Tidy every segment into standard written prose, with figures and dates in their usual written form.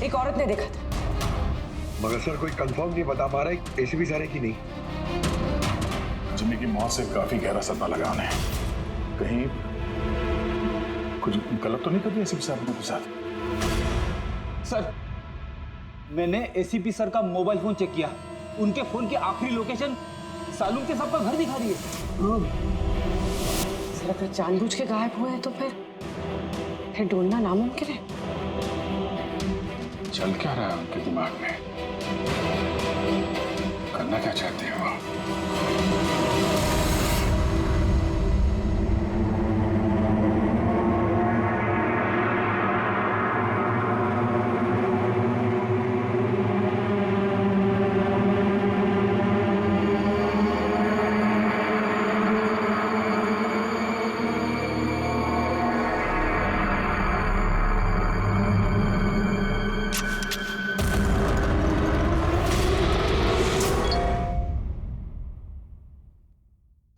एक औरत ने देखा था। मगर सर कोई कंफर्म नहीं बता पा रहा है एसीपी सर है कि नहीं। जिम्मी की मौत से काफी गहरा सदमा लगा उन्हें। कहीं कुछ गलत तो नहीं कर दिया एसीपी साहब के साथ? सर, मैंने एसीपी सर का मोबाइल फोन चेक किया। उनके फोन की आखिरी लोकेशन सालून के साहब का घर दिखा रही है। सर अगर जानबूझ के गायब हुए हैं तो फिर ढूंढना नामुमकिन है। चल क्या रहा है उनके दिमाग में? करना क्या चाहते हैं वो?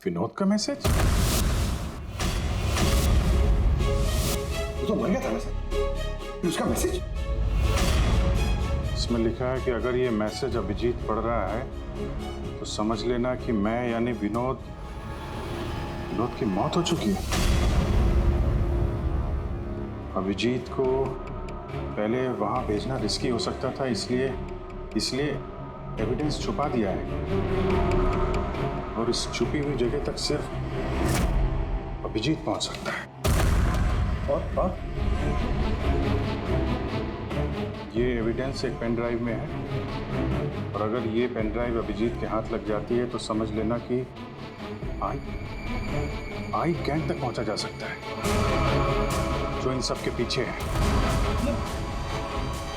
विनोद का मैसेज? वो तो मर गया था ना सर, उसका मैसेज। इसमें लिखा है कि अगर ये मैसेज अभिजीत पढ़ रहा है तो समझ लेना कि मैं यानी विनोद की मौत हो चुकी है। अभिजीत को पहले वहां भेजना रिस्की हो सकता था, इसलिए एविडेंस छुपा दिया है और इस छुपी हुई जगह तक सिर्फ अभिजीत पहुंच सकता है। और ये एविडेंस एक पेन ड्राइव में है और अगर ये पेन ड्राइव अभिजीत के हाथ लग जाती है तो समझ लेना कि आई गैंग तक पहुंचा जा सकता है जो इन सब के पीछे है।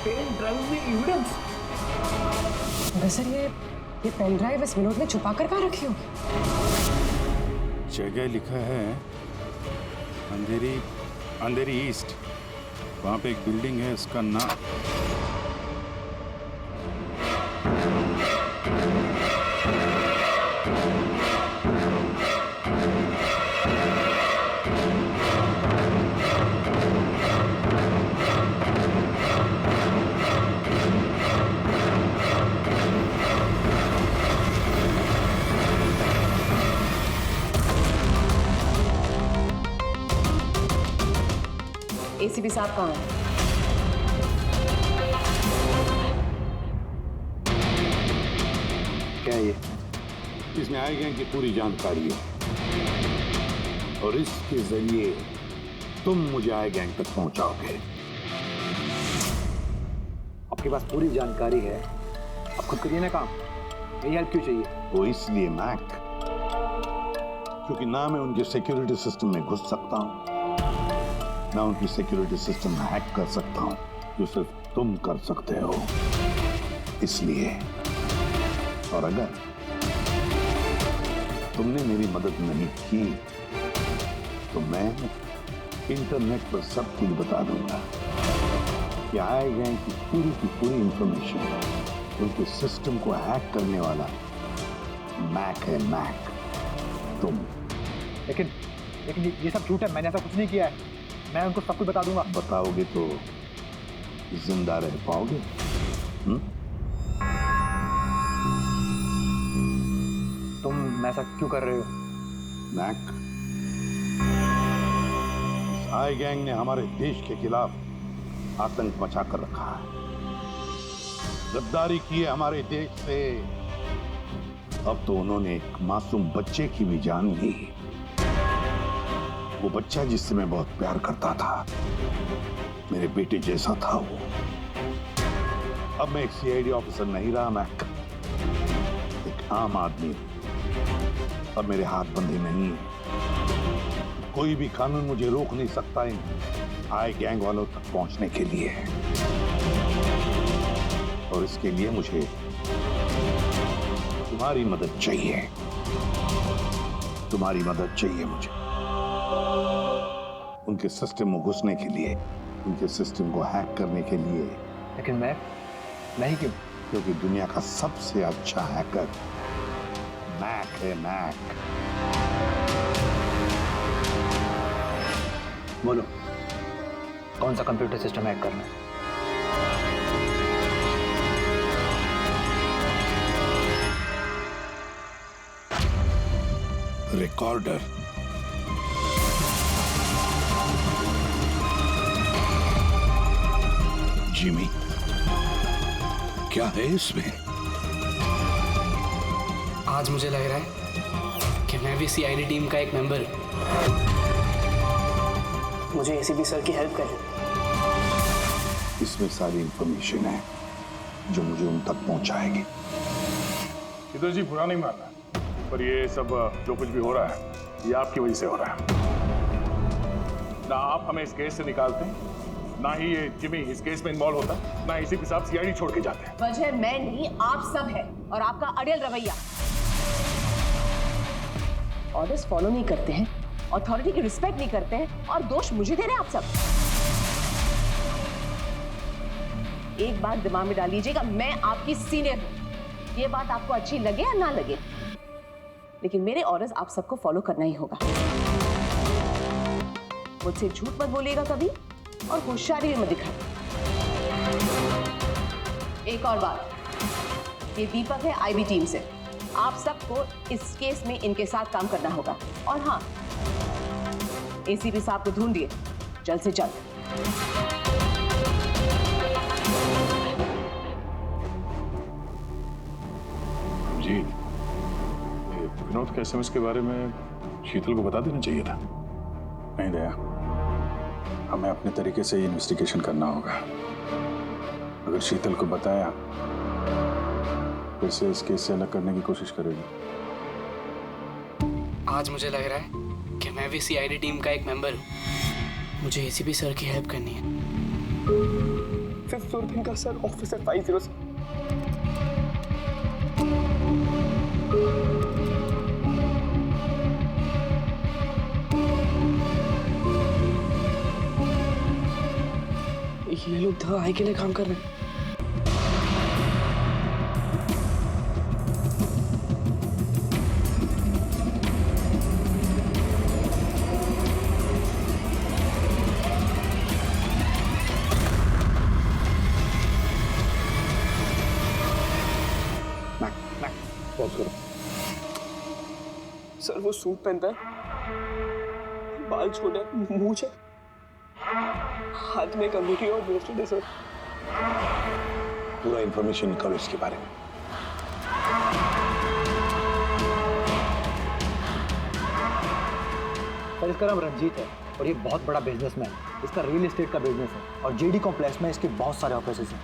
पेन ड्राइव में एविडेंस? सर ये पेन ड्राइव इस विनोद ने छुपा कर कहाँ रखी होगी? जगह लिखा है अंधेरी ईस्ट। वहां पे एक बिल्डिंग है, उसका नाम एसीपी साहब कहाँ हैं? क्या ये? इसमें आई गैंग की पूरी जानकारी है और इसके जरिए तुम मुझे आई गैंग तक पहुंचाओगे। आपके पास पूरी जानकारी है, आप खुद करिए ना काम। यही हेल्प क्यों चाहिए? वो इसलिए मैक, क्योंकि ना मैं उनके सिक्योरिटी सिस्टम में घुस सकता हूं, ना उनकी सिक्योरिटी सिस्टम हैक कर सकता हूं, जो सिर्फ तुम कर सकते हो। इसलिए, और अगर तुमने मेरी मदद नहीं की तो मैं इंटरनेट पर सब कुछ बता दूंगा कि आई गैंग की पूरी इंफॉर्मेशन उनके सिस्टम को हैक करने वाला मैक है। मैक, तुम। लेकिन ये सब झूठ है, मैंने ऐसा कुछ नहीं किया है। मैं उनको सब कुछ बता दूंगा। बताओगे तो जिंदा रह पाओगे? तुम ऐसा क्यों कर रहे हो? मैक, इस आई गैंग ने हमारे देश के खिलाफ आतंक मचा कर रखा है, गद्दारी की है हमारे देश से। अब तो उन्होंने एक मासूम बच्चे की भी जान ली, वो बच्चा जिससे मैं बहुत प्यार करता था, मेरे बेटे जैसा था वो। अब मैं एक सीआईडी ऑफिसर नहीं रहा मैक, एक आम आदमी। अब मेरे हाथ बंधे नहीं है, कोई भी कानून मुझे रोक नहीं सकता इन आई गैंग वालों तक पहुंचने के लिए। और इसके लिए मुझे तुम्हारी मदद चाहिए, तुम्हारी मदद चाहिए मुझे उनके सिस्टम में घुसने के लिए, उनके सिस्टम को हैक करने के लिए। लेकिन मैं नहीं क्यों? क्योंकि दुनिया का सबसे अच्छा हैकर मैक है। मैक, बोलो, कौन सा कंप्यूटर सिस्टम हैक करना है? एक ऑर्डर। जिमी, क्या है इसमें? आज मुझे लग रहा है कि मैं भी सीआईडी टीम का एक मेंबर हूं। मुझे एसीपी सर की हेल्प करनी। इसमें सारी इंफॉर्मेशन है जो मुझे उन तक पहुंचाएगी। इधर जी बुरा नहीं मानना, पर ये सब जो कुछ भी हो रहा है ये आपकी वजह से हो रहा है। ना आप हमें इस केस से निकालते, ना ही ये जिमी इस केस में इन्वॉल्व होता, ना एसीपी साहब सीआईडी छोड़ के जाते हैं। वजह मैं नहीं, आप सब है और आपका अड़ियल रवैया। ऑर्डर्स फॉलो नहीं करते हैं, अथॉरिटी की रिस्पेक्ट नहीं करते हैं और दोष मुझे दे रहे हैं आप सब। एक बात दिमाग में डाल लीजिएगा, मैं आपकी सीनियर हूं। ये बात आपको अच्छी लगे या ना लगे, लेकिन मेरे ऑर्डर्स आप सबको फॉलो करना ही होगा। मुझसे झूठ मत बोलिएगा कभी और होशियारी भी मत दिखाइए। एक और बात, ये दीपक है आईबी टीम से। आप सबको इस केस में इनके साथ काम करना होगा। और हाँ, एसीपी साहब को ढूंढिए जल्द से जल्द। जी, विनोद के एसएमएस के बारे में शीतल को बता देना चाहिए था। नहीं दया, हमें अपने तरीके से ही इन्वेस्टिगेशन करना होगा। अगर शीतल को बताया फिर से इस केस से अलग करने की कोशिश करेगी। आज मुझे लग रहा है कि मैं भी सीआईडी टीम का एक मेंबर हूं। मुझे एसीपी सर की हेल्प करनी है। 5th फ्लोर पिन का सर, ऑफिसर 50 सर। ये लोग दवाई के लिए काम कर रहे हैं। सर वो सूट पहनता है, बाल छोटा है, मूंछ है, हाथ में एक अंगूठी और ब्रेसलेट है सर। पूरा इंफॉर्मेशन निकालो इसके बारे में। सर इसका नाम रंजीत है और ये बहुत बड़ा बिजनेसमैन है। इसका रियल एस्टेट का बिजनेस है और जेडी कॉम्प्लेक्स में इसके बहुत सारे ऑफिसेज हैं।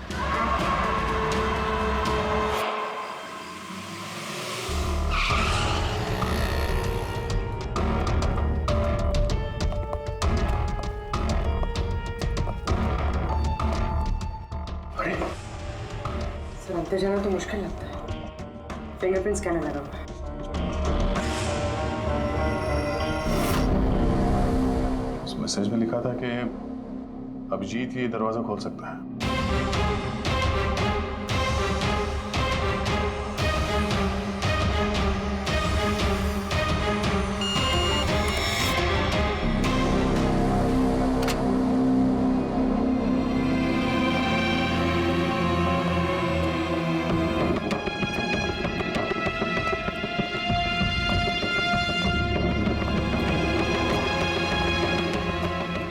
सर अंदर जाना तो मुश्किल लगता है। फिंगरप्रिंट स्कैनर लगा हुआ है। उस मैसेज में लिखा था कि अभिजीत ये दरवाजा खोल सकता है।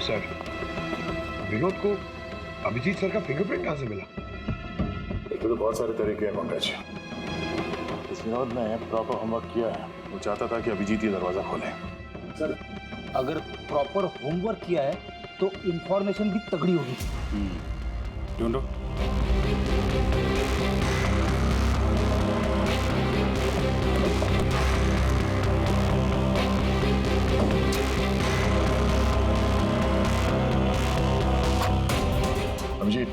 सर, विनोद को अभिजीत सर का फिंगरप्रिंट कहां से मिला? एक तो बहुत सारे तरीके हैं पंकज। इस विनोद ने प्रॉपर होमवर्क किया है। वो चाहता था कि अभिजीत ये दरवाजा खोले। सर अगर प्रॉपर होमवर्क किया है तो इंफॉर्मेशन भी तगड़ी होगी। ढूंढो। अभिजीत,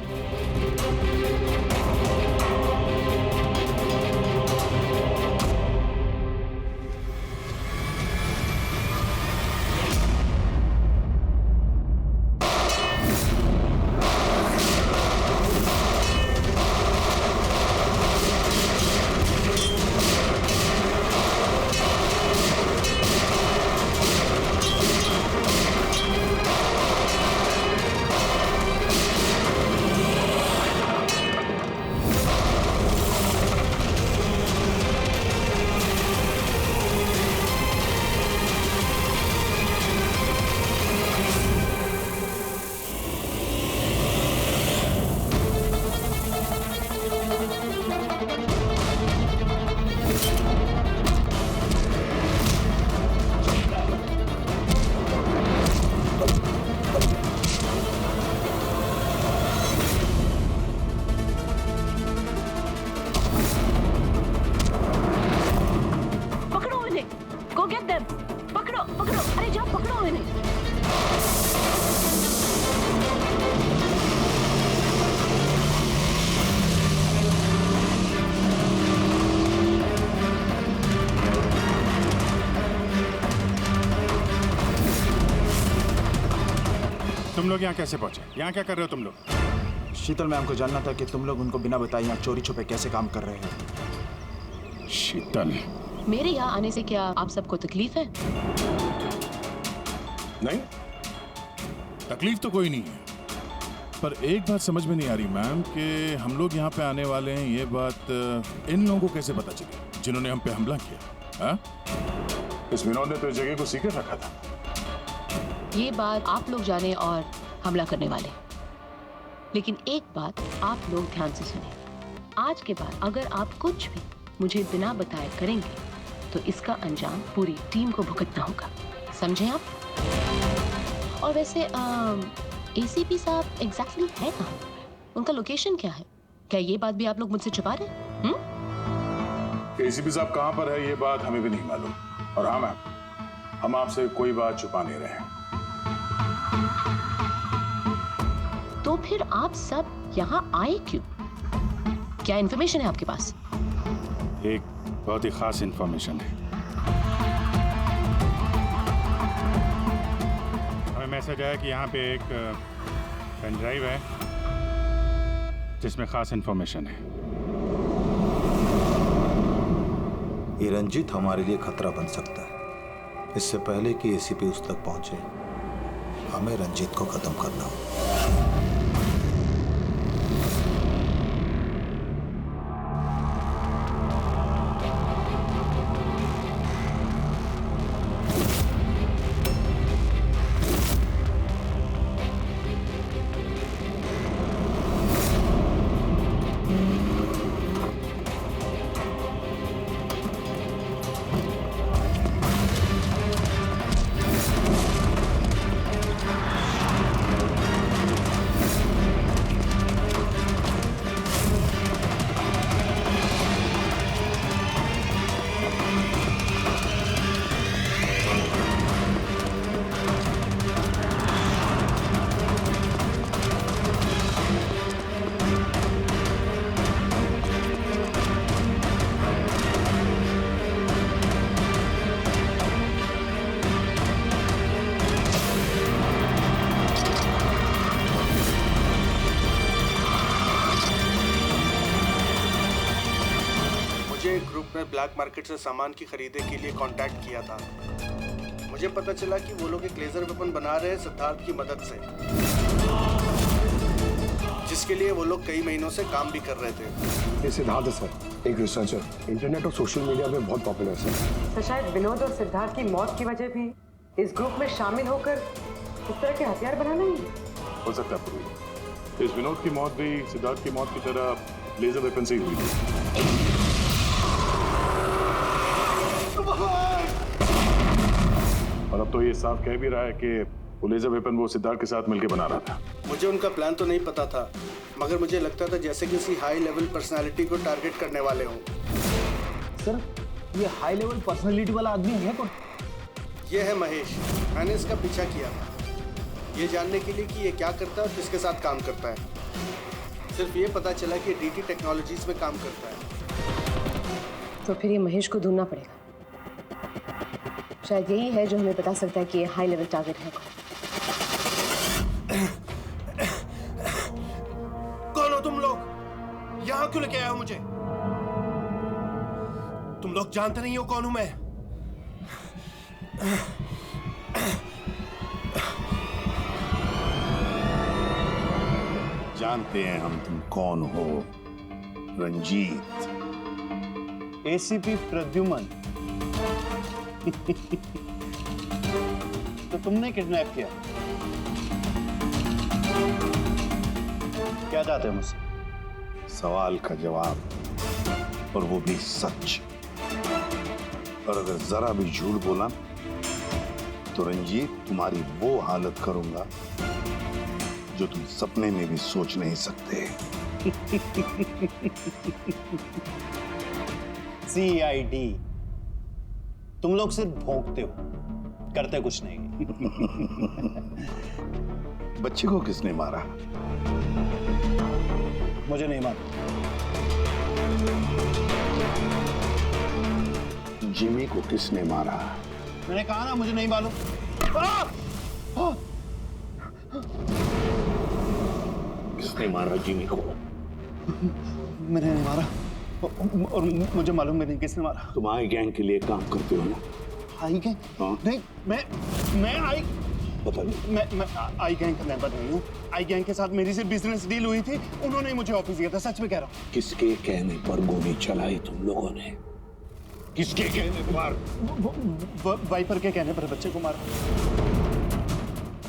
लोग यहाँ कैसे पहुंचे? यहाँ क्या कर रहे हो तुम लोग? शीतल मैम को जानना था कि तुम लोग उनको बिना बताए यहाँ चोरी छुपे कैसे काम कर रहे हैं। शीतल? मेरे यहाँ आने से क्या आप सबको तकलीफ है? नहीं, तकलीफ तो कोई नहीं है, पर एक बात समझ में नहीं आ रही मैम कि हम लोग यहाँ पे आने वाले हैं, ये बात इन लोगों को कैसे पता चली जिन्होंने हम पे हमला किया? हाँ? इस विनोद ने तो इस जगह को सीक्रेट रखा था। ये बात आप लोग जाने और हमला करने वाले, लेकिन एक बात आप लोग ध्यान से सुने। आज के बाद अगर आप कुछ भी मुझे बिना बताए करेंगे तो इसका अंजाम पूरी टीम को भुगतना होगा, समझे आप? और वैसे एसीपी साहब एग्जैक्टली है कहाँ? उनका लोकेशन क्या है? क्या ये बात भी आप लोग मुझसे छुपा रहे हैं? एसीपी साहब कहाँ पर है ये बात हमें भी नहीं मालूम। और हाँ मैम, हम आपसे कोई बात छुपा नहीं रहे हैं। तो फिर आप सब यहाँ आए क्यों? क्या इन्फॉर्मेशन है आपके पास? एक बहुत ही खास इंफॉर्मेशन है। हमें मैसेज आया कि यहाँ पे एक पेन ड्राइव है जिसमें खास इंफॉर्मेशन है। ये रंजीत हमारे लिए खतरा बन सकता है। इससे पहले कि एसीपी उस तक पहुंचे, हमें रंजीत को खत्म करना होगा। ब्लैक मार्केट से सामान की खरीदे के लिए कांटेक्ट किया था। मुझे पता चला कि वो लोग एक लेजर वेपन बना रहे हैं सिद्धार्थ की मदद से, जिसके लिए वो लोग कई महीनों से काम भी कर रहे थे। ये सिद्धार्थ है सर, एक रिसर्चर, इंटरनेट और सोशल मीडिया पे बहुत पॉपुलर है सर। तो शायद विनोद और सिद्धार्थ की मौत की वजह भी इस ग्रुप में शामिल होकर इस तरह के हथियार बनाना ही हो सकता है। इस विनोद की मौत भी सिद्धार्थ की मौत की तरह लेजर वेपन से ही हुई थी। और अब तो ये साफ कह भी रहा है कि वो लेजर वेपन वो सिद्धार्थ के साथ मिलकर बना रहा था। मुझे उनका प्लान तो नहीं पता था, मगर मुझे लगता था जैसे किसी हाई लेवल पर्सनालिटी को टारगेट करने वाले हों। सर, ये हाई लेवल पर्सनालिटी वाला आदमी है कौन? ये है महेश। मैंने इसका पीछा किया ये जानने के लिए कि ये क्या करता है और किसके साथ काम करता है। सिर्फ ये पता चला कि डीटी टेक्नोलॉजीज में काम करता है। तो फिर ये महेश को ढूंढना पड़ेगा। शायद यही है जो हमें बता सकता है कि ये हाई लेवल टारगेट है। कौन हो तुम लोग? यहाँ क्यों लेके आए हो मुझे? तुम लोग जानते नहीं हो कौन हूं मैं। जानते हैं हम तुम कौन हो, रंजीत। एसीपी प्रद्युमन। तो तुमने किडनैप किया? क्या चाहते हो मुझसे? सवाल का जवाब, और वो भी सच। और अगर जरा भी झूठ बोला तो रंजीत तुम्हारी वो हालत करूंगा जो तुम सपने में भी सोच नहीं सकते। सीआईडी। तुम लोग सिर्फ भौंकते हो, करते कुछ नहीं। बच्चे को किसने मारा? मुझे नहीं मालूम। जिमी को किसने मारा? मैंने कहा ना मुझे नहीं मालूम। किसने मारा जिमी को? मैंने नहीं मारा और मुझे मालूम भी नहीं किसने मारा। तुम आई गैंग के लिए काम करते हो ना? आई गैंग? हाँ। नहीं, मैं पता नहीं। मैं आई गैंग का मेंबर नहीं हूँ। आई गैंग के साथ मेरी सिर्फ बिजनेस डील हुई थी, उन्होंने मुझे ऑफिस दिया था, सच में कह रहा हूँ। किसके कहने पर गोली चलाई तुम लोगों ने? किसके कहने पर? वाइपर के कहने पर बच्चे को मारा।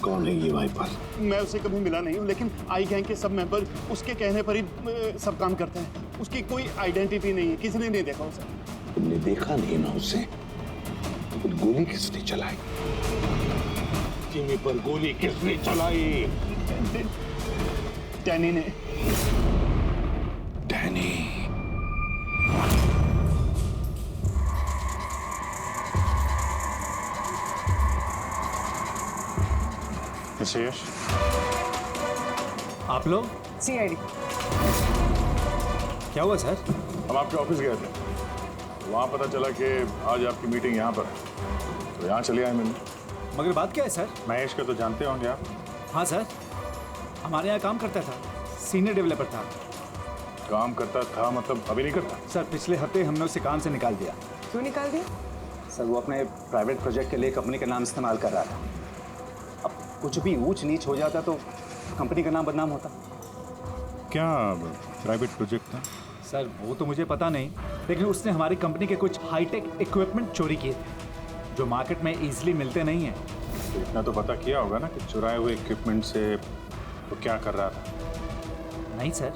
कौन है ये वाइपर? मैं उसे कभी मिला नहीं हूँ, लेकिन आई गैंग के सब मेंबर उसके कहने पर ही सब काम करते हैं। उसकी कोई आइडेंटिटी नहीं है, किसी ने नहीं देखा उसे। तुमने देखा नहीं ना उसे? तो गोली किसने चलाई? जिमी पर गोली किसने चलाई? डैनी ने। डैनी? मिस्टर यश, आप लोग? CID। क्या हुआ सर? हम आपके ऑफिस गए थे, वहाँ पता चला कि आज आपकी मीटिंग यहाँ पर है, तो यहाँ चले आए मिलने। मगर बात क्या है सर? महेश का तो जानते होंगे आप? हाँ सर, हमारे यहाँ काम करता था, सीनियर डेवलपर था। काम करता था मतलब अभी नहीं करता? सर पिछले हफ्ते हमने उसे काम से निकाल दिया। क्यों निकाल दिया? सर वो अपने प्राइवेट प्रोजेक्ट के लिए कंपनी का नाम इस्तेमाल कर रहा था। अब कुछ भी ऊंच नीच हो जाता तो कंपनी का नाम बदनाम होता। क्या प्राइवेट प्रोजेक्ट था? सर वो तो मुझे पता नहीं, लेकिन उसने हमारी कंपनी के कुछ हाईटेक इक्विपमेंट चोरी किए थे जो मार्केट में इजीली मिलते नहीं हैं। तो इतना तो पता किया होगा ना कि चुराए हुए इक्विपमेंट से वो क्या कर रहा था? नहीं सर,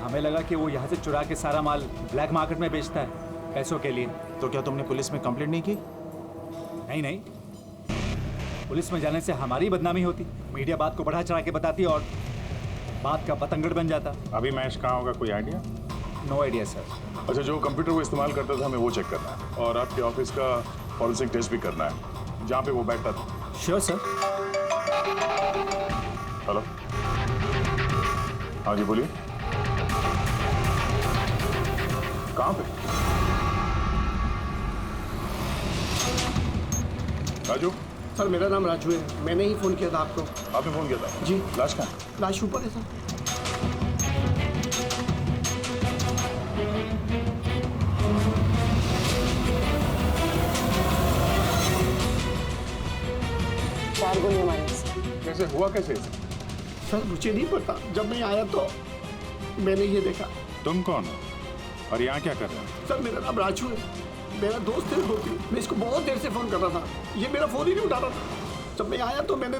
हमें लगा कि वो यहाँ से चुरा के सारा माल ब्लैक मार्केट में बेचता है पैसों के लिए। तो क्या तुमने पुलिस में कंप्लेंट नहीं की? नहीं, पुलिस में जाने से हमारी बदनामी होती, मीडिया बात को बढ़ा चढ़ा के बताती और बात का पतंगड़ बन जाता। अभी महेश कहाँ होगा, कोई आइडिया? No idea sir. अच्छा, जो कंप्यूटर वो इस्तेमाल करता था हमें वो चेक करना है और आपके ऑफिस का फॉरेंसिक टेस्ट भी करना है जहाँ पे वो बैठता था। Sure sir. हेलो, हाँ जी बोलिए, कहाँ पे? राजू? सर मेरा नाम राजू है, मैंने ही फ़ोन किया था आपको। आपने फ़ोन किया था? जी। लाश कहाँ? लाश ऊपर है सर। चार गोली हमारे से। कैसे हुआ, कैसे? सर मुझे नहीं पता, जब मैं आया तो मैंने ये देखा। तुम कौन हो और यहाँ क्या कर रहे हो? सर मेरा नाम राजू है, मेरा दोस्त है गोपी। मैं इसको बहुत देर से फ़ोन कर रहा था, ये मेरा फ़ोन ही नहीं उठा रहा था। जब मैं आया तो मैंने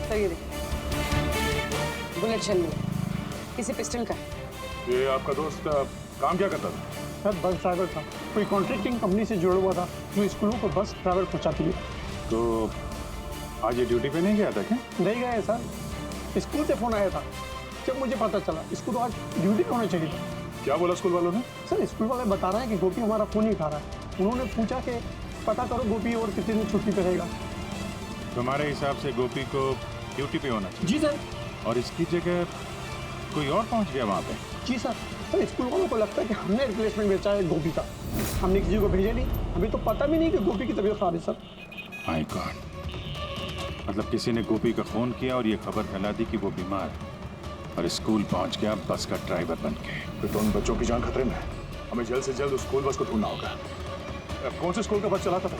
सर ये देखिए, बुलेट शेल मिला, किसी पिस्टल का। ये आपका दोस्त काम क्या करता था? सर बस ड्राइवर था, कोई कॉन्ट्रैक्टिंग कंपनी से जुड़ा हुआ था जो स्कूलों को बस ड्राइवर पहुँचाती है। तो आज ये ड्यूटी पे नहीं गया था क्या? नहीं गए सर, स्कूल से फ़ोन आया था, जब मुझे पता चला इसको तो आज ड्यूटी पे होना चाहिए था। क्या बोला स्कूल वालों ने? सर स्कूल वाले बता रहे हैं कि गोपी हमारा फ़ोन नहीं उठा रहा है। उन्होंने पूछा कि पता करो गोपी और कितने दिन छुट्टी पे रहेगा। तुम्हारे हिसाब से गोपी को ड्यूटी पे होना चाहिए? जी सर। और इसकी जगह कोई और पहुंच गया वहाँ पे? जी सर। सर स्कूल वालों को लगता है कि हमने रिप्लेसमेंट बेचा है गोपी का, हमने किसी को भेजा नहीं, अभी तो पता भी नहीं कि गोपी की तबीयत खराब है सर। माय गॉड, मतलब किसी ने गोपी का फ़ोन किया और ये खबर फैला दी कि वो बीमार है और स्कूल पहुंच गया बस का ड्राइवर बन के। फिर तो उन बच्चों की जान खतरे में है, हमें जल्द से जल्द उस स्कूल बस को ढूंढना होगा। कौन से स्कूल का बस चलाता था?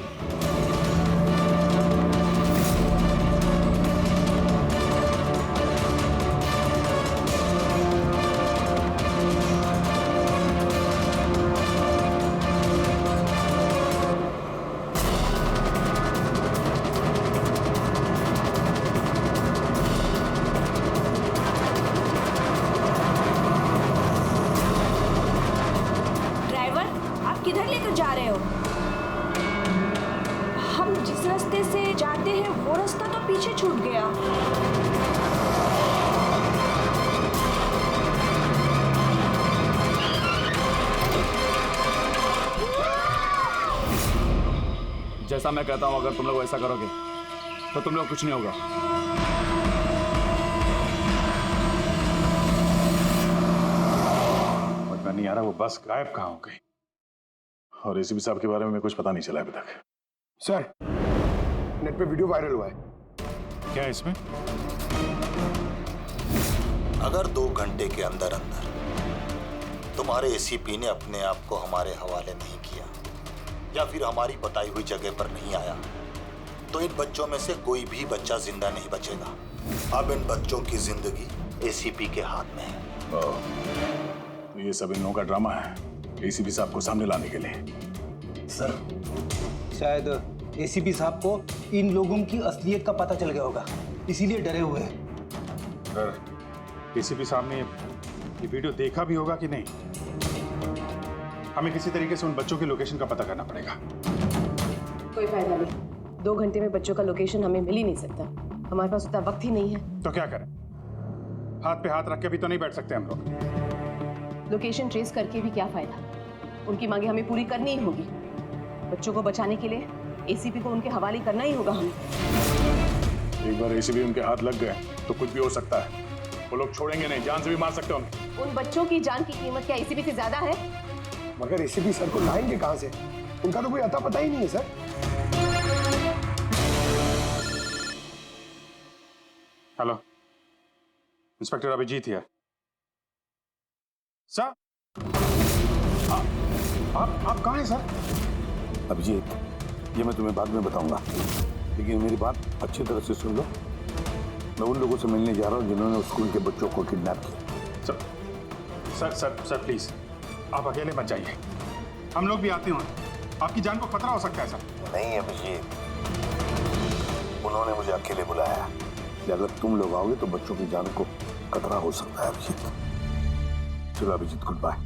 किधर लेकर जा रहे हो? हम जिस रास्ते से जाते हैं वो रास्ता तो पीछे छूट गया। जैसा मैं कहता हूं, अगर तुम लोग ऐसा करोगे तो तुम लोग कुछ नहीं होगा। नहीं आ रहा वो बस गायब कहाँ हो गई, और एसीपी साहब के बारे में कुछ पता नहीं चला अभी तक। सर, नेट पे वीडियो वायरल हुआ है। क्या है इसमें? अगर 2 घंटे के अंदर अंदर तुम्हारे एसीपी ने अपने आप को हमारे हवाले नहीं किया या फिर हमारी बताई हुई जगह पर नहीं आया तो इन बच्चों में से कोई भी बच्चा जिंदा नहीं बचेगा। अब इन बच्चों की जिंदगी एसीपी के हाथ में है। तो ये सब इन लोगों का ड्रामा है एसीपी साहब को सामने लाने के लिए। सर, शायद एसीपी साहब को इन लोगों की असलियत का पता चल गया होगा, इसीलिए डरे हुए हैं। सर, एसीपी साहब ने ये वीडियो देखा भी होगा कि नहीं? हमें किसी तरीके से उन बच्चों की लोकेशन का पता करना पड़ेगा। कोई फायदा नहीं, 2 घंटे में बच्चों का लोकेशन हमें मिल ही नहीं सकता। हमारे पास उतना वक्त ही नहीं है। तो क्या करें? हाथ पे हाथ रख के भी तो नहीं बैठ सकते हम लोग। लोकेशन ट्रेस करके भी क्या फायदा? उनकी मांगे हमें पूरी करनी ही होगी। बच्चों को बचाने के लिए एसीपी को उनके हवाले करना ही होगा हमें। एक बार एसीपी उनके हाथ लग गए तो कुछ भी हो सकता है। वो लोग छोड़ेंगे नहीं, जान से भी मार सकते हैं। उन बच्चों की जान की कीमत क्या एसीपी से ज्यादा है? मगर एसीपी सर को लाएंगे कहां से? उनका तो कोई अता पता ही नहीं है सर। हेलो, इंस्पेक्टर अभिजीत है सर। आप कहाँ हैं सर? अभिजीत, ये मैं तुम्हें बाद में बताऊंगा, लेकिन मेरी बात अच्छी तरह से सुन लो। मैं उन लोगों से मिलने जा रहा हूँ जिन्होंने स्कूल के बच्चों को किडनैप किया। सर प्लीज आप अकेले मत जाइए, हम लोग भी आते हैं। आपकी जान को खतरा हो सकता है सर। नहीं अभिजीत, उन्होंने मुझे अकेले बुलाया है कि अगर तुम लोग आओगे तो बच्चों की जान को खतरा हो सकता है। अभिजीत, चलो Abhijeet, good bye.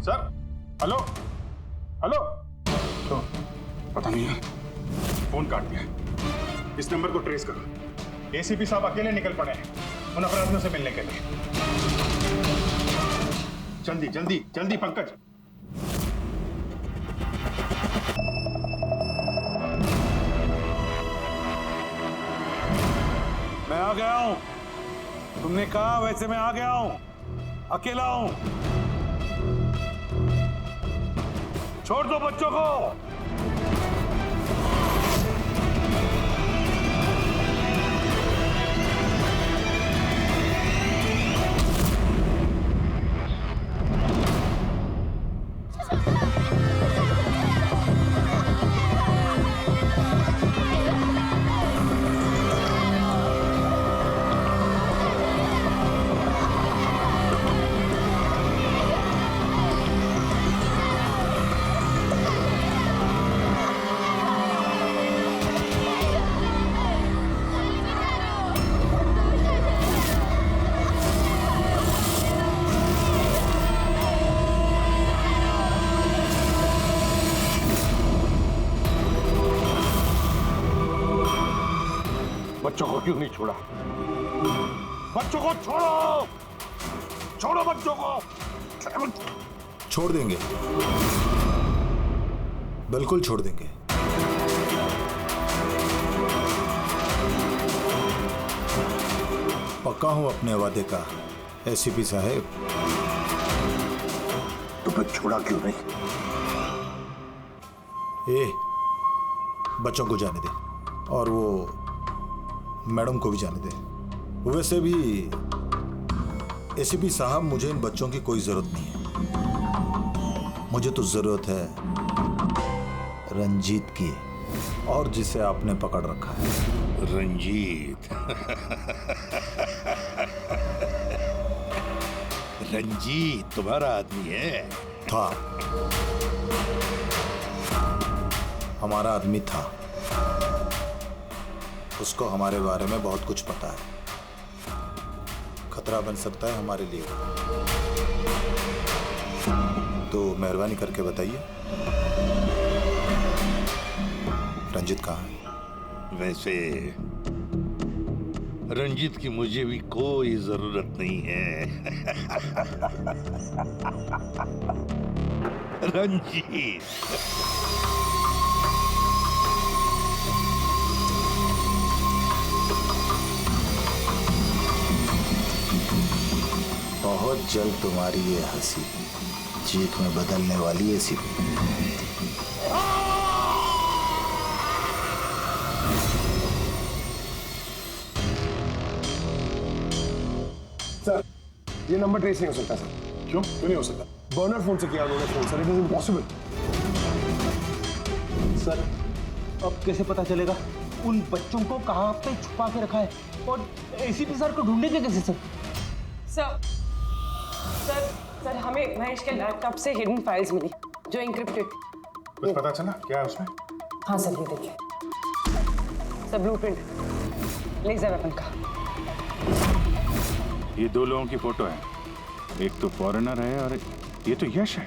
Sir, hello hello, तो पता नहीं है, फोन काट दिया। इस नंबर को ट्रेस करो। एसीपी साहब अकेले निकल पड़े हैं उन अपराधियों से मिलने के लिए। जल्दी जल्दी जल्दी पंकज। मैं आ गया हूं। तुमने कहा वैसे मैं आ गया हूं। अकेला हूं। छोड़ दो बच्चों को। बच्चों को क्यों नहीं छोड़ा? बच्चों को छोड़ो, छोड़ो बच्चों को। छोड़ देंगे, बिल्कुल छोड़ देंगे। पक्का हूं अपने वादे का एसीपी साहब। तो फिर छोड़ा क्यों नहीं? बच्चों को जाने दे और वो मैडम को भी जाने दे। वैसे भी एसीपी साहब, मुझे इन बच्चों की कोई जरूरत नहीं है। मुझे तो जरूरत है रंजीत की, और जिसे आपने पकड़ रखा है। रंजीत। रंजीत तुम्हारा आदमी है? था, हमारा आदमी था। उसको हमारे बारे में बहुत कुछ पता है। खतरा बन सकता है हमारे लिए, तो मेहरबानी करके बताइए रंजीत कहाँ है? वैसे रंजीत की मुझे भी कोई जरूरत नहीं है। रंजीत बहुत जल्द तुम्हारी ये हंसी जीत में बदलने वाली एसीपी। सर, ये नंबर ट्रेस नहीं हो सकता सर। क्यों नहीं हो सकता? बर्नर फोन से किया उन्होंने phone sir, it is impossible. Sir अब कैसे पता चलेगा उन बच्चों को कहाँ पे छुपा के रखा है, और एसीपी सर को ढूंढेंगे कैसे सर? सर सर सर हमें महेश के लैपटॉप से हिडन फाइल्स मिली जो इंक्रिप्टेड। कुछ पता चला क्या है उसमें? हाँ सर, ये देखिए सर, ब्लूप्रिंट लेजर वेपन का। ये दो लोगों की फोटो है, एक तो फॉरेनर है और ये तो यश है।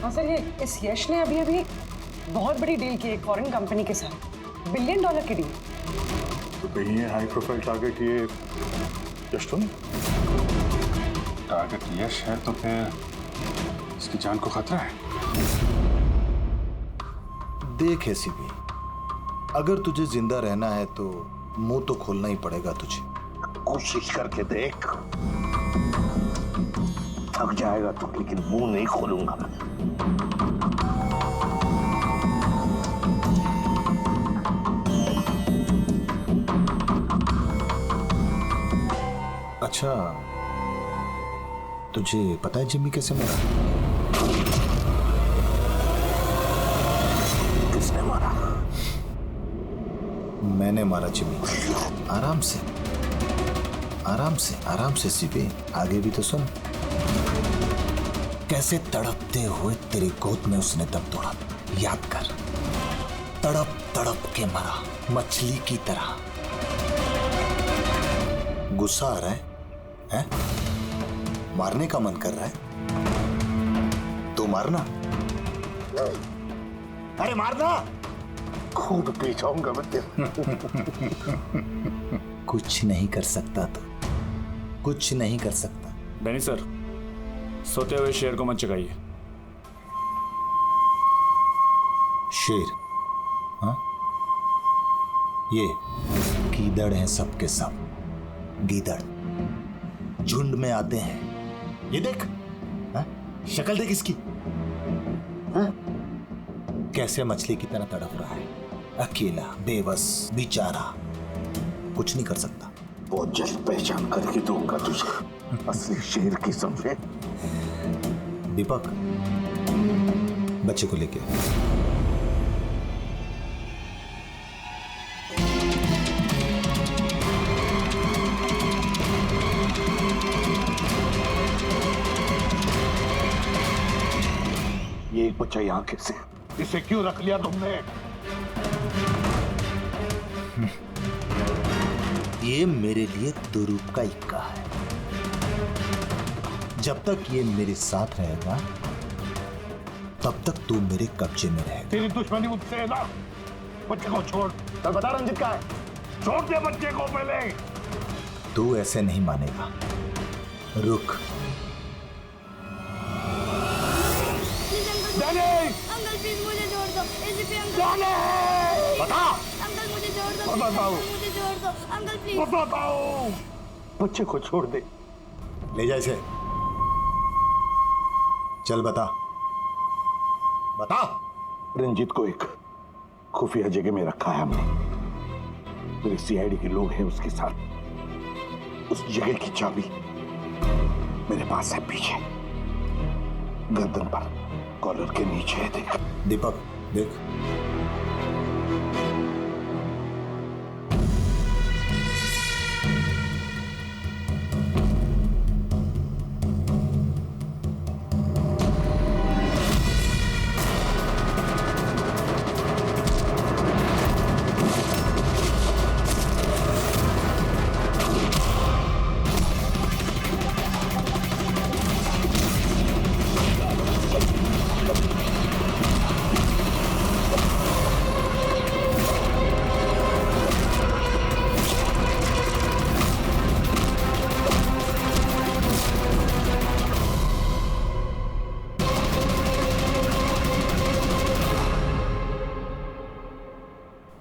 हाँ सर, ये इस यश ने अभी अभी बहुत बड़ी डील की एक फॉरेन कंपनी के साथ, $1 बिलियन की डील। तो कहीं ये हाई प्रोफाइल टारगेट ये यश तो नहीं? टारगेट यश है तो फिर इसकी जान को खतरा है। देख एसीपी, अगर तुझे जिंदा रहना है तो मुंह तो खोलना ही पड़ेगा तुझे। कोशिश करके देख, थक जाएगा तो, लेकिन मुंह नहीं खोलूंगा मैं। अच्छा, तुझे पता है जिम्मी कैसे मरा? किसने मारा? मैंने मारा जिम्मी। आराम से आराम से आराम से सीपी, आगे भी तो सुन। कैसे तड़पते हुए तेरी गोद में उसने दम तोड़ा, याद कर। तड़प तड़प के मरा, मछली की तरह। गुस्सा आ रहा है? हैं? मारने का मन कर रहा है तो मारना। अरे मारना, खुद पी जाऊंगा मैं तेरे। कुछ नहीं कर सकता तो कुछ नहीं कर सकता। डैनी सर, सोते हुए शेर को मत जगाइए। शेर? हाँ, ये गीदड़ हैं सबके सब। गीदड़ झुंड में आते हैं। ये देख, हाँ? शक्ल देख इसकी, हाँ? कैसे मछली की तरह तड़प रहा है, अकेला, बेबस, बेचारा, कुछ नहीं कर सकता। बहुत जल्द पहचान करके दूंगा तुझे, असली शेर की समझे। दीपक, बच्चे को लेके ये एक बच्चा यहाँ कैसे? इसे क्यों रख लिया तुमने? ये मेरे लिए दुरूप का इक्का है। जब तक ये मेरे साथ रहेगा तब तक तू मेरे कब्जे में रहेगा। तेरी दुश्मनी मुझसे है ना? बच्चे को छोड़। चल बता रंजित का है, छोड़ दे बच्चे को पहले। तू ऐसे नहीं मानेगा, रुक। अंकल प्लीज मुझे छोड़ दो। एसीपी अंकल, बता। अंकल मुझे छोड़ दो। बताओ, मुझे छोड़ दो अंकल प्लीज। बताओ। बच्चे को छोड़ दे। ले जा इसे। चल बता, बता। रंजीत को एक खुफिया जगह में रखा है हमने। मेरे सीआईडी के लोग हैं उसके साथ। उस जगह की चाबी मेरे पास है, पीछे गर्दन पर, कॉलर के नीचे है। देख दीपक, देख।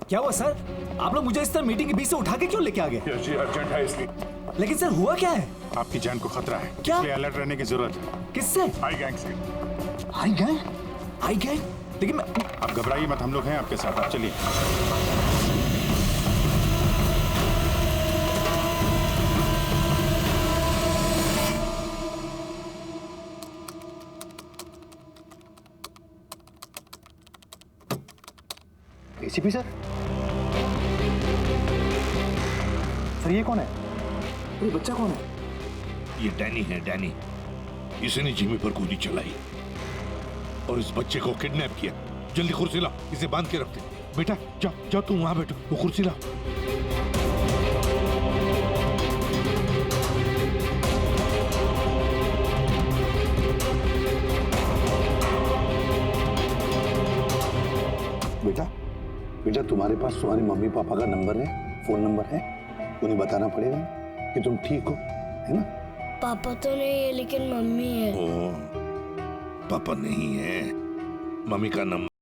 क्या हुआ सर? आप लोग मुझे इस तरह मीटिंग के बीच से उठा के क्यों लेके आ गए? अर्जेंट है इसलिए। लेकिन सर हुआ क्या है? आपकी जान को खतरा है, क्या? इसलिए अलर्ट रहने की जरूरत है। किससे? आई गैंग से। आई गैंग? आई गैंग? लेकिन आप घबराइए मत, हम लोग हैं आपके साथ, आप चलिए। ACP sir? सर ये कौन है? ये बच्चा कौन है? ये डैनी है, डैनी। इसने जिमी पर गोली चलाई और इस बच्चे को किडनैप किया। जल्दी कुर्सी ला, इसे बांध के रखते। बेटा जाओ जाओ, तुम वहां बैठो, वो कुर्सी ला। बेटा बेटा, तुम्हारे पास तुम्हारी मम्मी पापा का नंबर है, फोन नंबर है? उन्हें बताना पड़ेगा कि तुम ठीक हो, है ना? पापा तो नहीं है लेकिन मम्मी है। ओ, पापा नहीं है, मम्मी का नंबर।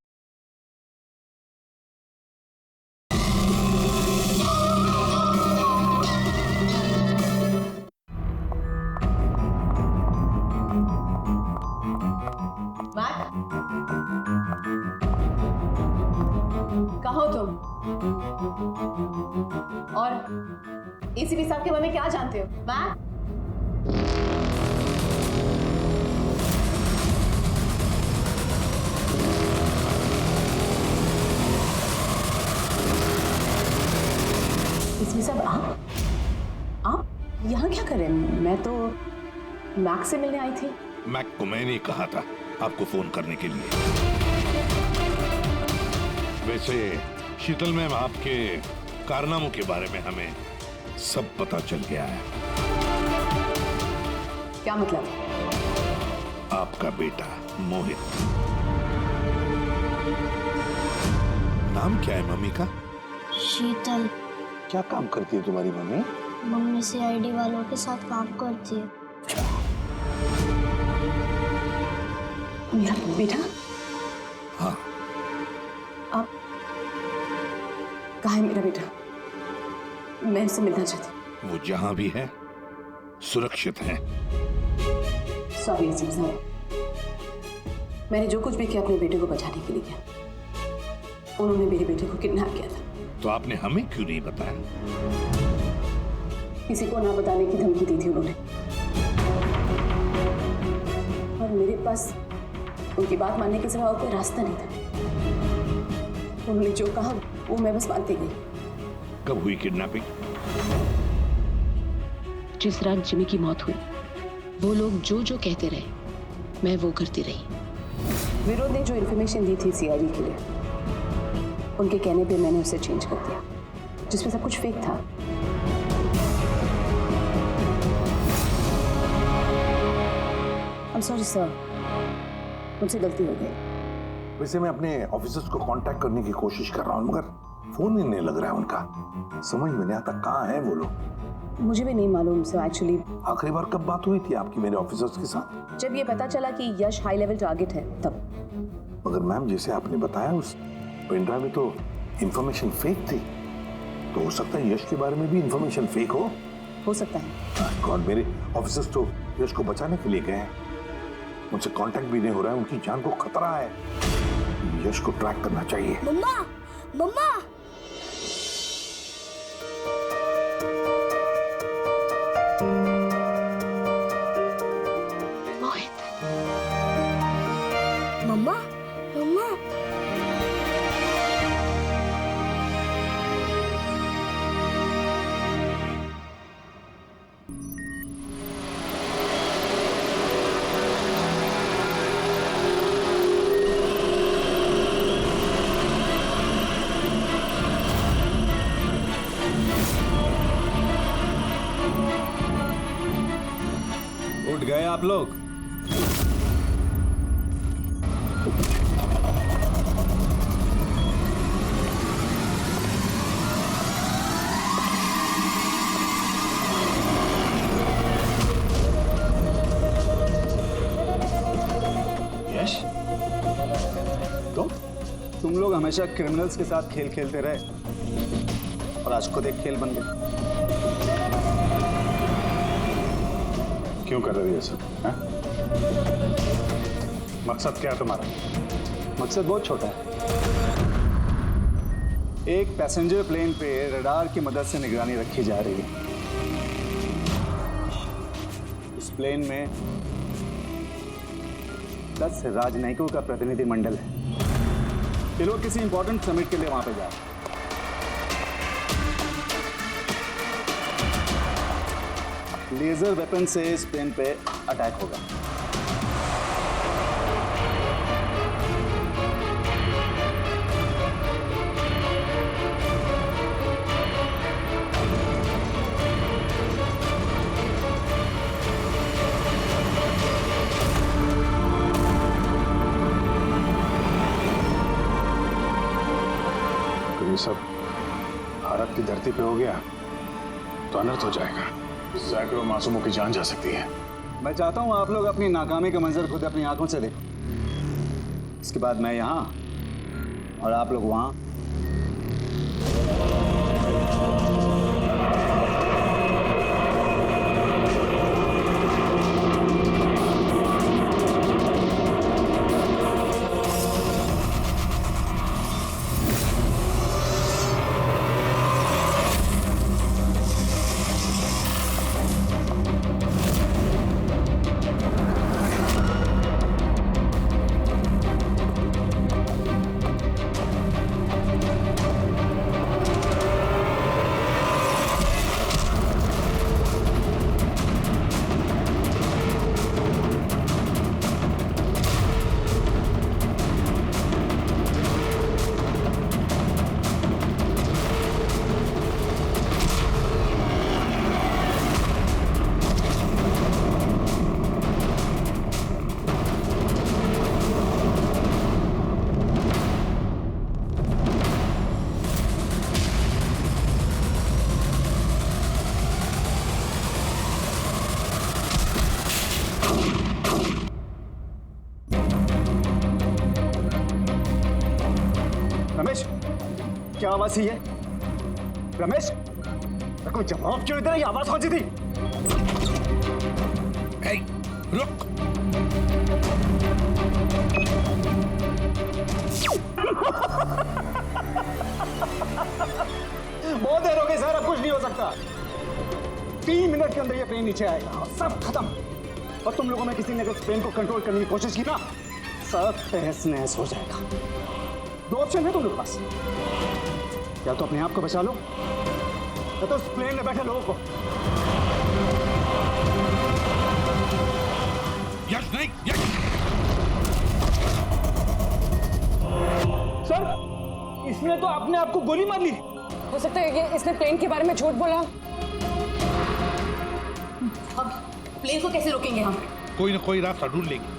कहो तुम, और एसीपी साहब के बारे में क्या जानते हो? मैट? एसीपी साहब आप यहाँ क्या कर रहे हैं? मैं तो मैक से मिलने आई थी। मैक को मैंने कहा था आपको फोन करने के लिए। वैसे शीतल मैम, आपके कारनामों के बारे में हमें सब पता चल गया है। क्या मतलब? आपका बेटा मोहित। नाम क्या है मम्मी का? शीतल। क्या काम करती है तुम्हारी मम्मी? मम्मी सीआईडी वालों के साथ काम करती है। मेरा बेटा? हाँ। आप कहाँ है मेरा बेटा? मैं उससे मिलना चाहती हूँ। वो जहां भी है सुरक्षित है। सॉरी एसीपी साहब, मैंने जो कुछ भी किया अपने बेटे को बचाने के लिए किया। उन्होंने मेरे बेटे को किडनैप किया था। तो आपने हमें क्यों नहीं बताया? किसी को ना बताने की धमकी दी थी उन्होंने, और मेरे पास उनकी बात मानने के सिवा और कोई रास्ता नहीं था। उन्होंने जो कहा वो मैं बस मानती गई। कब हुई किडनैपिंग? जिस रात जिमी की मौत हुई, वो लोग जो जो कहते रहे मैं वो करती रही। विरोध ने जो इन्फॉर्मेशन दी थी सीआईडी के लिए, उनके कहने पे मैंने उसे चेंज कर दिया, जिसमें सब कुछ फेक था। I'm sorry sir, मुझसे गलती हो गई। वैसे मैं अपने ऑफिसर्स को कांटेक्ट करने की कोशिश कर रहा हूँ, मगर फोन ही नहीं लग रहा है उनका। समझ में नहीं आता कहाँ है वो लोग। मुझे भी नहीं मालूम सर एक्चुअली। आखिरी बार कब बात हुई थी आपकी मेरे ऑफिसर्स के साथ? जब ये पता चला कि यश हाई लेवल टारगेट है तब। मगर मैम, जैसे आपने बताया उस पेन ड्राइव में तो इंफॉर्मेशन फेक थी, तो हो सकता है यश के बारे में भी इंफॉर्मेशन फेक हो सकता है। गॉड, मेरे ऑफिसर्स तो यश को बचाने के लिए गए हैं। मुझसे कांटेक्ट भी नहीं हो रहा है, उनकी जान को खतरा है। यश को ट्रैक करना चाहिए। मम्मा, मम्मा। मोहित। मम्मा, मम्मा। उठ गए आप लोग? यश, तुम लोग हमेशा क्रिमिनल्स के साथ खेल खेलते रहे और आज खुद एक खेल बन गए। क्यों कर रहे हो ये सब? हाँ? मकसद क्या है तुम्हारा? मकसद बहुत छोटा है। एक पैसेंजर प्लेन पे रडार की मदद से निगरानी रखी जा रही है। इस प्लेन में 10 राजनयिकों का प्रतिनिधि मंडल है। ये लोग किसी इंपॉर्टेंट समिट के लिए वहां पे जा रहे हैं। लेजर वेपन से इस प्लेन पे अटैक होगा। तो ये सब भारत की धरती पे हो गया तो अनर्थ हो जाएगा। सैकड़ों मासूमों की जान जा सकती है। मैं चाहता हूं आप लोग अपनी नाकामी का मंजर खुद अपनी आंखों से देखो। इसके बाद मैं यहां और आप लोग वहां। रमेश, क्या आवाज थी ये? रमेश, कोई जवाब क्यों देता? ये आवाज कौन सी थी? रुक। बहुत देर हो गई सर, अब कुछ नहीं हो सकता। 3 मिनट के अंदर ये प्लेन नीचे आएगा और सब खत्म। और तुम लोगों में किसी ने अगर प्लेन को कंट्रोल करने की कोशिश की ना, सब तहस नहस हो जाएगा। 2 ऑप्शन है तुम लोगों के पास, या तो अपने आप को बचा लो या तो उस प्लेन में बैठे लोगों को। यश नहीं, यश। सर, इसने तो अपने आप को गोली मार ली। हो सकता है ये इसने प्लेन के बारे में झूठ बोला। अब प्लेन को कैसे रोकेंगे हम? कोई ना कोई रास्ता ढूंढ लेंगे।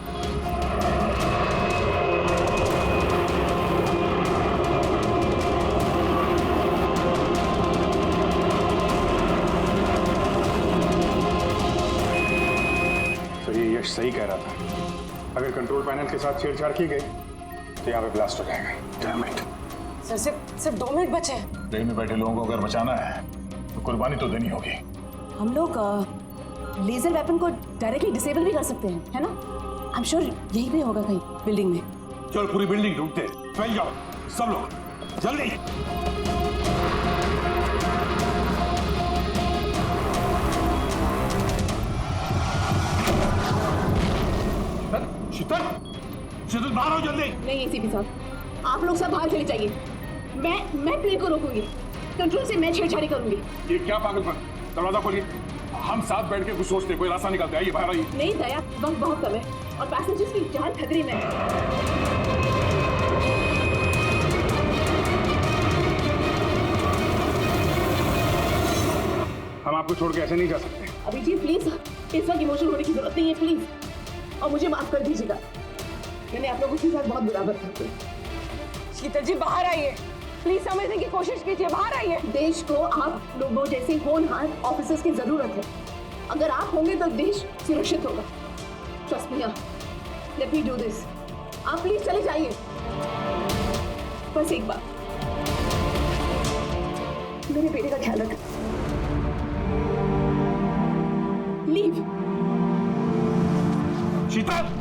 यश सही कह रहा था, अगर कंट्रोल पैनल के साथ छेड़छाड़ की गई तो यहाँ पे ब्लास्ट हो जाएगा। Damn it. सर सिर्फ 2 मिनट बचे हैं। ट्रेन में बैठे लोगों को अगर बचाना है तो कुर्बानी तो देनी होगी। हम लोग लेजर वेपन को डायरेक्टली डिसेबल भी कर सकते हैं, है ना? आई एम श्योर यही भी होगा कहीं बिल्डिंग में। चल पूरी बिल्डिंग ढूंढते, फैल जाओ सब लोग, जल्दी। शीतल बाहर आओ जल्दी। नहीं एसीपी साहब, आप लोग सब बाहर चले जाइए। मैं प्लेन को रोकूंगी, कंट्रोल से मैं छेड़छाड़ी करूंगी। ये क्या पागलपन? दरवाजा खोलिए, हम साथ बैठ के कुछ सोचते हैं, कोई रास्ता निकालते हैं। आइए बाहर आइए। नहीं दया, वक्त बहुत कम है और पैसेंजर्स की जान खतरे में है। हम आपको छोड़ के ऐसे नहीं जा सकते। अभिजीत प्लीज, इस वक्त इमोशनल होने की जरूरत नहीं है प्लीज, और मुझे माफ कर दीजिएगा, मैंने आप लोगों के साथ बहुत बुरा बर्ताव किया। शीतल जी बाहर आइए, प्लीज समझने की कोशिश कीजिए, बाहर आइए। देश को आप लोगों जैसे होनहार ऑफिसर्स की जरूरत है। अगर आप होंगे तो देश सुरक्षित होगा। Trust me, let me do this. आप प्लीज चले जाइए। बस एक बार, मेरे बेटे का ख्याल रखना। लीव। शीतल!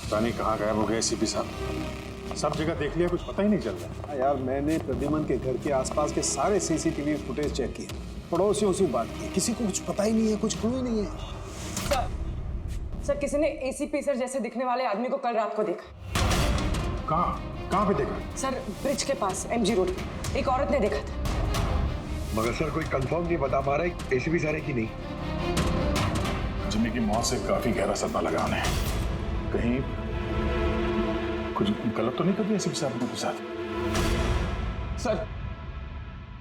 पता नहीं कहाँ गायब हो गए एसीपी साहब। सब जगह देख लिया, कुछ पता ही नहीं चल रहा। यार मैंने प्रद्युमन के घर के आसपास के सारे सीसीटीवी फुटेज चेक किए, पड़ोसियों से बात की, किसी को कुछ पता ही नहीं है, कुछ क्लू ही नहीं है। सर किसी ने एसीपी सर जैसे दिखने वाले आदमी को कल रात को देखा। कहाँ पे देखा? सर ब्रिज के पास एमजी रोड पे एक औरत ने देखा था। मगर सर कोई कंफर्म नहीं बता पा रहा एसीपी सर है कि नहीं। जिम्मी की मौत से काफी गहरा सदमा लगा उन्हें। कहीं कुछ गलत तो नहीं कर दिया एसीपी साहब के साथ? सर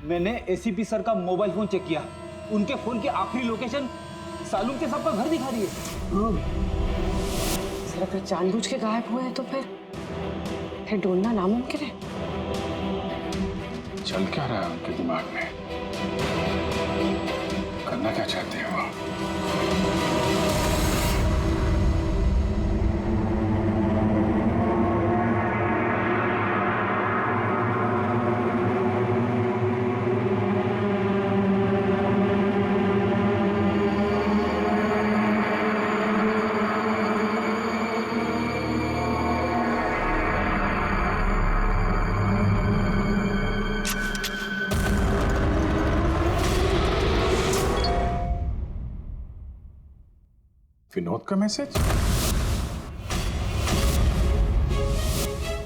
मैंने एसीपी सर का मोबाइल फोन चेक किया, उनके फोन की आखिरी लोकेशन सालूम के साहब का घर दिखा रही है। सर अगर जानबूझ के गायब हुए हैं तो फिर ढूंढना नामुमकिन है। चल क्या रहा है उनके दिमाग में? करना क्या चाहते हैं वो? विनोद का मैसेज?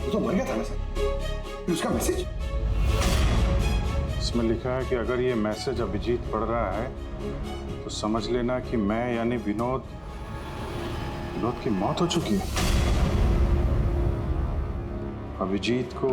वो तो मर गया था मैसेज। उसका मैसेज? इसमें लिखा है कि अगर ये मैसेज अभिजीत पढ़ रहा है तो समझ लेना कि मैं यानी विनोद की मौत हो चुकी है। अभिजीत को